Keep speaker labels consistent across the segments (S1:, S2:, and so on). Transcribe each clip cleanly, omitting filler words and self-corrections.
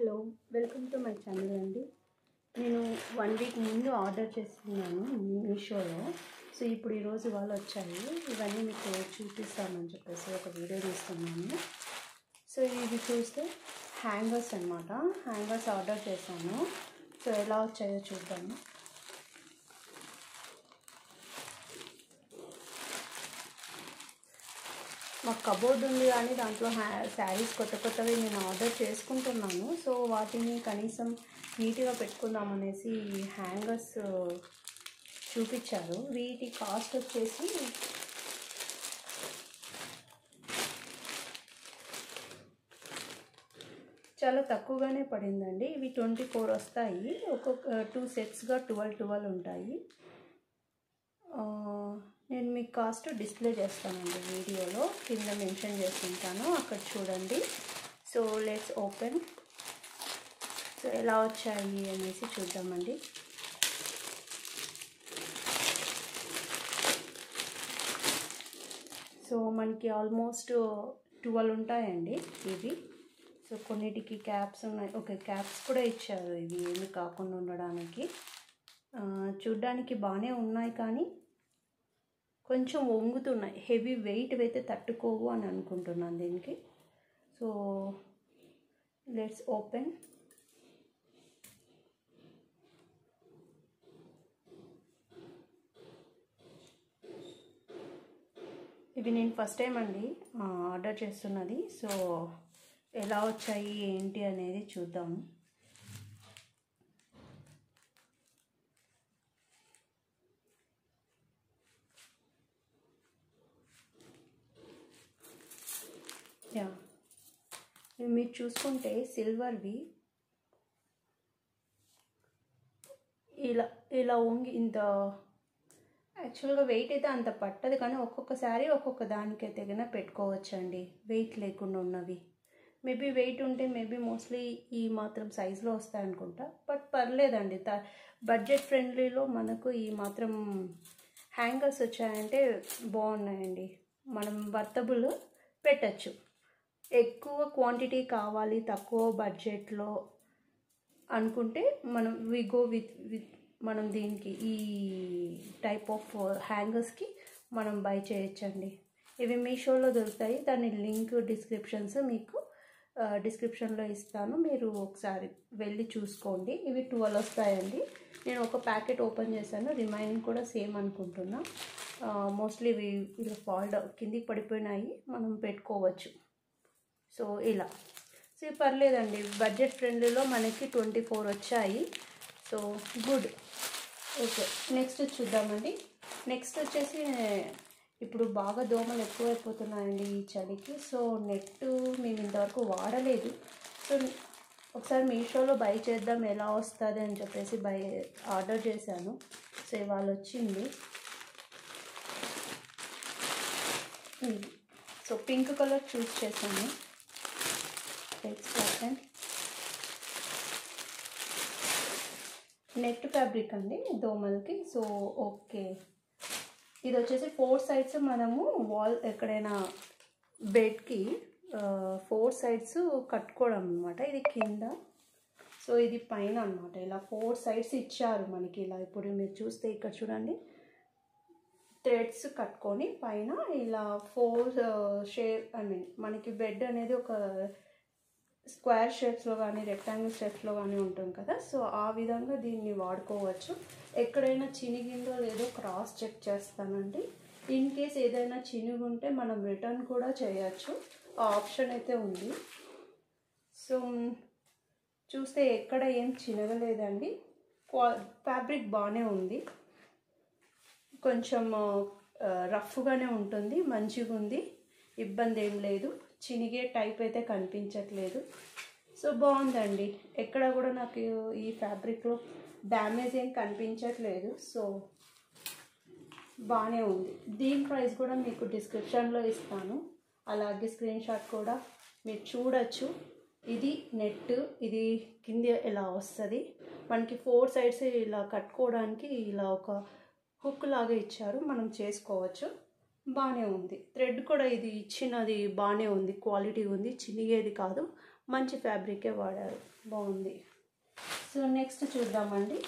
S1: Hello, welcome to my channel అండి. నేను 1 week ముందు ఆర్డర్ చేస్తున్నాను మీషోలో. సో ఇప్పుడు ఈరోజు వాళ్ళు వచ్చాయి. ఇవన్నీ మీకు చూపిస్తామని చెప్పేసి ఒక వీడియో తీస్తున్నాను. సో ఇది చూస్తే హ్యాంగర్స్ అనమాట. హ్యాంగర్స్ ఆర్డర్ చేశాను. సో ఎలా వచ్చాయో చూద్దాము. మాకు కబోర్డ్ ఉంది కానీ దాంట్లో శారీస్ కొత్తవి నేను ఆర్డర్ చేసుకుంటున్నాను. సో వాటిని కనీసం నీట్గా పెట్టుకుందామనేసి హ్యాంగర్స్ చూపించారు. వీటి కాస్ట్ వచ్చేసి చాలా తక్కువగానే పడిందండి. ఇవి 24 వస్తాయి. ఒక్కొక్క 2 సెట్స్గా 12 ఉంటాయి. నేను మీకు కాస్ట్ డిస్ప్లే చేస్తానండి వీడియోలో, కింద మెన్షన్ చేస్తుంటాను, అక్కడ చూడండి. So let's open. సో ఎలా వచ్చాయి అనేసి చూద్దామండి. సో మనకి ఆల్మోస్ట్ 12 ఉంటాయండి ఇవి. సో కొన్నిటికి క్యాప్స్ ఉన్నాయి. ఓకే, క్యాప్స్ కూడా ఇచ్చారు ఇవి ఏమి కాకుండా ఉండడానికి. చూడ్డానికి బాగానే ఉన్నాయి కానీ కొంచెం వంగుతున్నాయి. హెవీ వెయిట్ అయితే తట్టుకోవు అని అనుకుంటున్నాను దీనికి. So let's open. ఇవి నేను ఫస్ట్ టైం అండి ఆర్డర్ చేస్తున్నది. సో ఎలా వచ్చాయి ఏంటి అనేది చూద్దాము. యా, మీరు చూసుకుంటే సిల్వర్వి ఇలా వంగి ఇంత యాక్చువల్గా వెయిట్ అయితే అంత పట్టదు కానీ ఒక్కొక్కసారి ఒక్కొక్క దానికైతే కన్నా పెట్టుకోవచ్చండి వెయిట్ లేకుండా ఉన్నవి. మేబీ వెయిట్ ఉంటే మేబీ మోస్ట్లీ ఈ మాత్రం సైజులో వస్తాయి అనుకుంటా. బట్ పర్లేదండి, బడ్జెట్ ఫ్రెండ్లీలో మనకు ఈ మాత్రం హ్యాంగర్స్ వచ్చాయంటే బాగున్నాయండి. మనం వర్తబుల్ పెట్టచ్చు. ఎక్కువ క్వాంటిటీ కావాలి తక్కువ బడ్జెట్లో అనుకుంటే మనం వి గో విత్ మనం దీనికి ఈ టైప్ ఆఫ్ హ్యాంగర్స్కి మనం బై చేయొచ్చండి. ఇవి మీషోలో దొరుకుతాయి. దాని లింక్ మీకు డిస్క్రిప్షన్లో ఇస్తాను, మీరు ఒకసారి వెళ్ళి చూసుకోండి. ఇవి 12 వస్తాయండి. నేను ఒక ప్యాకెట్ ఓపెన్ చేశాను, రిమైనింగ్ కూడా సేమ్ అనుకుంటున్నా. మోస్ట్లీ ఇవి ఇలా ఫాల్డ్ కిందికి పడిపోయినాయి, మనం పెట్టుకోవచ్చు. సో ఇలా సో పర్లేదండి, బడ్జెట్ ఫ్రెండ్లీలో మనకి 24 వచ్చాయి. So good. ఓకే, నెక్స్ట్ చూద్దామండి. నెక్స్ట్ వచ్చేసి ఇప్పుడు బాగా దోమలు ఎక్కువైపోతున్నాయండి ఈ చలికి. సో నెట్ మేము ఇంతవరకు వాడలేదు. సో ఒకసారి మీషోలో బై చేద్దాం ఎలా వస్తుంది అని చెప్పేసి ఆర్డర్ చేశాను. సో ఇవాళ వచ్చింది. సో పింక్ కలర్ చూస్ చేశాను. నెట్ ఫ్యాబ్రిక్ అండి దోమలకి. సో ఓకే, ఇది వచ్చేసి 4 సైడ్స్ మనము వాల్ ఎక్కడైనా బెడ్కి 4 సైడ్స్ కట్టుకోవడం అనమాట. ఇది కింద, సో ఇది పైన అనమాట. ఇలా 4 సైడ్స్ ఇచ్చారు మనకి. ఇలా ఇప్పుడు మీరు చూస్తే ఇక్కడ చూడండి, థ్రెడ్స్ కట్టుకొని పైన ఇలా 4 మనకి బెడ్ అనేది ఒక స్క్వేర్ షేప్స్లో కానీ రెక్టాంగిల్ షేప్స్లో కానీ ఉంటుంది కదా. సో ఆ విధంగా దీన్ని వాడుకోవచ్చు. ఎక్కడైనా చినిగిందో లేదో క్రాస్ చెక్ చేస్తానండి. ఇన్ కేస్ ఏదైనా చినిగుంటే మనం రిటర్న్ కూడా చేయొచ్చు, ఆ ఆప్షన్ అయితే ఉంది. సో చూస్తే ఎక్కడ ఏం చినగలేదండి. ఫ్యాబ్రిక్ బాగానే ఉంది. కొంచెం రఫ్గానే ఉంటుంది, మంచిగా ఉంది, ఇబ్బంది ఏం లేదు. చినిగే టైప్ అయితే కనిపించట్లేదు. సో బాగుందండి. ఎక్కడ కూడా నాకు ఈ ఫ్యాబ్రిక్లో డ్యామేజ్ ఏం కనిపించట్లేదు. సో బాగానే ఉంది. దీని ప్రైస్ కూడా మీకు డిస్క్రిప్షన్లో ఇస్తాను, అలాగే స్క్రీన్ షాట్ కూడా మీరు చూడొచ్చు. ఇది నెట్, ఇది కింద ఇలా వస్తుంది మనకి. 4 సైడ్స్ ఇలా కట్టుకోవడానికి ఇలా ఒక హుక్ లాగా ఇచ్చారు, మనం చేసుకోవచ్చు. బాగానే ఉంది. థ్రెడ్ కూడా ఇది ఇచ్చినది బాగానే ఉంది, క్వాలిటీ ఉంది, చినిగేది కాదు. మంచి ఫ్యాబ్రికే వాడారు, బాగుంది. సో నెక్స్ట్ చూద్దామండి.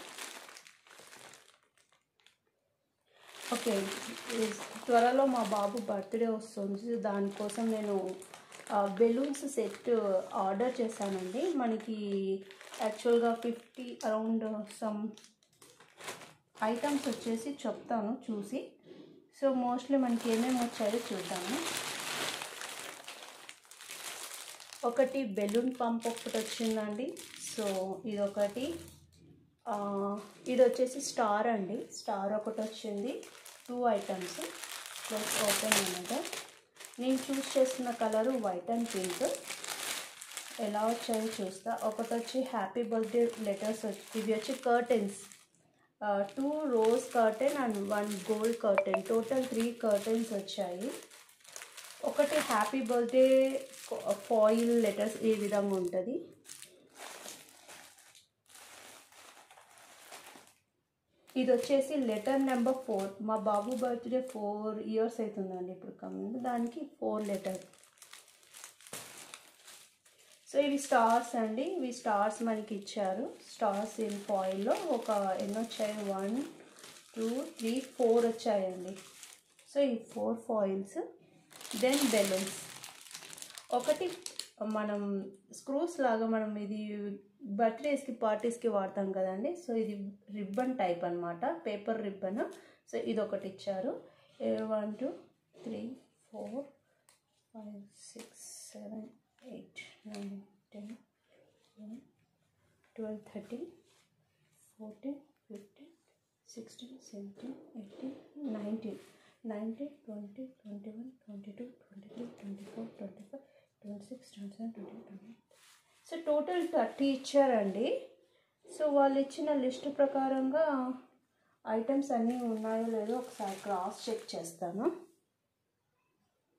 S1: ఓకే, త్వరలో మా బాబు బర్త్డే వస్తుంది, దానికోసం నేను బెలూన్స్ సెట్ ఆర్డర్ చేశానండి. మనకి యాక్చువల్గా 50 అరౌండ్ సమ్ ఐటమ్స్ వచ్చేసి చెప్తాను చూసి. సో మోస్ట్లీ మనకి ఏమేమి వచ్చాయో చూద్దాము. ఒకటి బెలూన్ పంప్ ఒకటి వచ్చిందండి. సో ఇదొకటి, ఇది వచ్చేసి స్టార్ అండి, స్టార్ ఒకటి వచ్చింది. 2 ఐటమ్స్ ప్లస్ ఓపెన్ అన్నమాట. నేను చూస్ చేసిన కలరు వైట్ అండ్ పింక్. ఎలా వచ్చాయో చూస్తా. ఒకటి వచ్చి హ్యాపీ బర్త్డే లెటర్స్ ఇవి వచ్చి curtains, 2 rose curtain and 1 gold curtain, total 3 curtains వచ్చాయి. ఒకటి హ్యాపీ బర్త్డే ఫాయిల్ లెటర్స్ ఈ విధంగా ఉంటుంది. ఇది వచ్చేసి లెటర్ నెంబర్ 4. మా బాబు బర్త్డే 4 ఇయర్స్ అవుతుందండి ఇప్పుడు కమింగ్, దానికి 4 లెటర్. సో ఇవి స్టార్స్ అండి, ఇవి స్టార్స్ మనకి ఇచ్చారు. స్టార్స్ ఇన్ ఫాయిల్లో ఒక ఎన్ని వచ్చాయి, 1 2 3 4 వచ్చాయండి. సో ఈ 4 ఫాయిల్స్. దెన్ బెలూన్స్ ఒకటి, మనం స్క్రూస్ లాగా మనం ఇది బర్త్డేస్కి పార్టీస్కి వాడతాం కదండి. సో ఇది రిబ్బన్ టైప్ అనమాట, పేపర్ రిబ్బన్. సో ఇది ఒకటి ఇచ్చారు. 1 2 3 4 5 6 7 8 9 10 11 12 13 14 15 16 17 18 19 20 21 22 23 24 25 26 27 28. సో టోటల్ 30 ఇచ్చారండి. సో వాళ్ళు ఇచ్చిన లిస్ట్ ప్రకారంగా ఐటమ్స్ అన్నీ ఉన్నాయో లేదో ఒకసారి క్రాస్ చెక్ చేస్తాను.